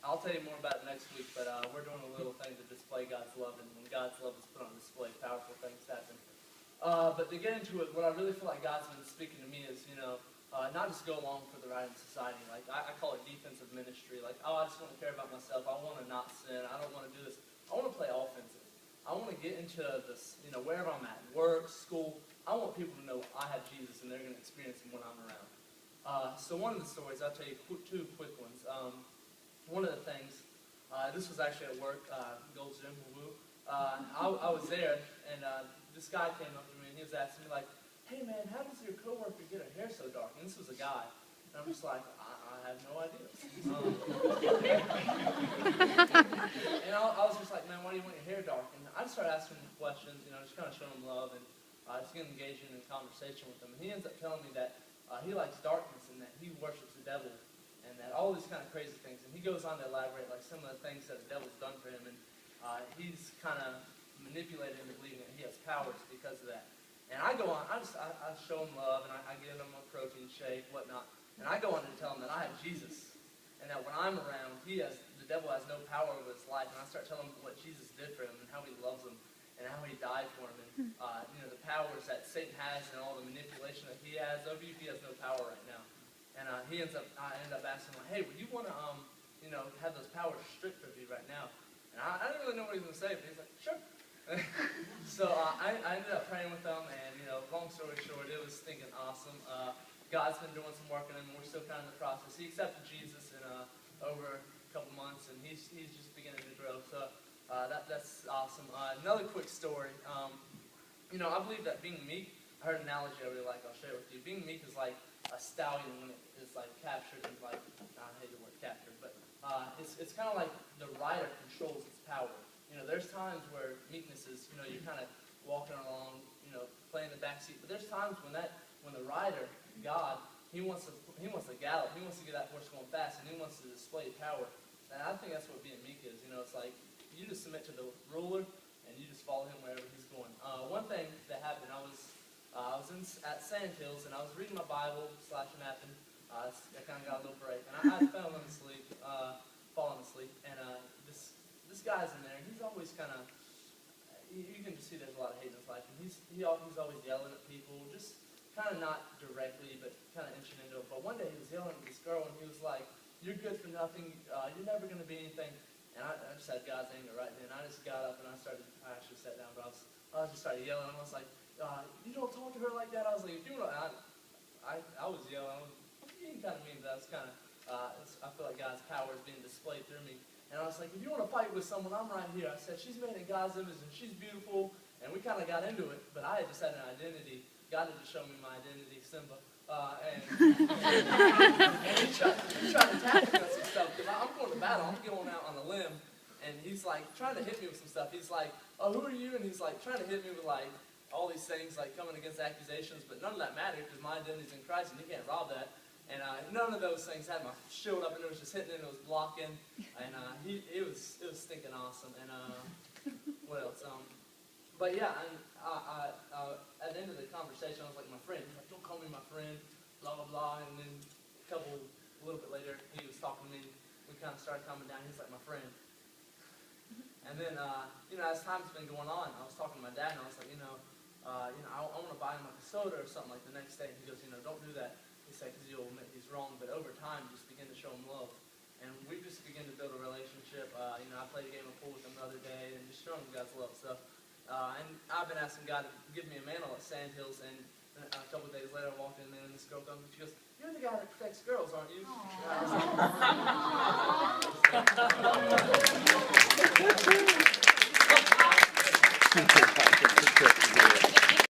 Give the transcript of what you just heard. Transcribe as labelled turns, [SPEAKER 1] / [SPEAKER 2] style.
[SPEAKER 1] I'll tell you more about it next week, but we're doing a little thing to display God's love, and when God's love is put on display, powerful things happen. But to get into it, what I really feel like God's been speaking to me is, not just go along for the ride in society. Like, I call it defensive ministry. Like, oh, I just want to care about myself. I want to not sin. I don't want to do this. I want to play offensive. I want to get into this, wherever I'm at, work, school. I want people to know I have Jesus, and they're going to experience him when I'm around. So one of the stories, I'll tell you two quick ones. One of the things, this was actually at work, Gold's Gym, woo-woo. I was there, and this guy came up to me, and he was asking me, like, hey, man, how does your coworker get her hair so dark? And this was a guy. And I'm just like, I have no idea. And I was just like, man, why do you want your hair dark? And I just started asking him questions, just kind of showing him love, and just getting engaged in conversation with him. And he ends up telling me that he likes darkness, and that he worships the devil, and that all these kind of crazy things. And he goes on to elaborate, like, some of the things that the devil's done for him, and he's kind of manipulated into believing that he has powers because of that. And I go on, I show him love, and I give him a protein shake, whatnot. And I go on to tell him that I have Jesus, and that when I'm around, the devil has no power over his life. And I start telling him what Jesus did for him, and how he loves him, and how he died for him, and the powers that Satan has, and all the manipulation that he has over you. He has no power right now. And I end up asking him, like, hey, would you want to, have those powers stripped of you right now? And I didn't really know what he was going to say, but he's like, sure. So I ended up praying with them, and long story short, it was stinking awesome. God's been doing some work on him, and we're still kind of in the process. He accepted Jesus in over a couple months, and he's just beginning to grow. So that's awesome. Another quick story. I believe that being meek, I heard an analogy I really like. I'll share it with you. Being meek is like a stallion when it is like captured, and like, I hate the word captured, but it's kind of like the rider controls its power. There's times where meekness is, you're kind of walking along, playing the back seat. But there's times when the rider, God, he wants to gallop. He wants to get that horse going fast, and he wants to display power. And I think that's what being meek is. It's like you just submit to the ruler, and you just follow him wherever he's going. One thing that happened, I was at Sandhills, and I was reading my Bible, /napping. I kind of got a little break, and I fallen asleep, and this guy's in there, and he's always kind of, you can just see there's a lot of hate in his life, and he's always yelling at people, just kind of not directly, but kind of inching into it. But one day he was yelling at this girl, and he was like, you're good for nothing, you're never going to be anything. And I just had God's anger right then. I just got up, and I actually sat down, but I just started yelling. I was like, you don't talk to her like that. I was like, if you want to, I was yelling. I was being kind of mean, but I was kind of, I feel like God's power is being displayed through me. And I was like, if you want to fight with someone, I'm right here. I said, she's made in God's image, and she's beautiful. And we kind of got into it, but I had just had an identity. God had just shown me my identity, Simba. And he tried to attack me with some stuff, because I'm going to battle. I'm going out on a limb. And he's like trying to hit me with some stuff. He's like, oh, who are you? And he's like trying to hit me with like all these things, like coming against accusations. But none of that mattered, because my identity's in Christ, and you can't rob that. And none of those things had my shield up, and it was just hitting, and it was blocking. And it was stinking awesome. And what else? But yeah, and at the end of the conversation, I was like, my friend. He's like, don't call me my friend, blah, blah, blah. And then a little bit later, he was talking to me. We kind of started calming down. He's like, my friend. And then, as time's been going on, I was talking to my dad, and I was like, I want to buy him like a soda or something like the next day. And he goes, don't do that. He said, because you'll admit he's wrong. But over time, just begin to show him love. And we just begin to build a relationship. I played a game of pool with him the other day, and just showing him God's love stuff. And I've been asking God to give me a mantle at Sandhills, and a couple of days later, I walked in there, and this girl comes, and she goes, you're the guy that protects girls, aren't you? And I was like,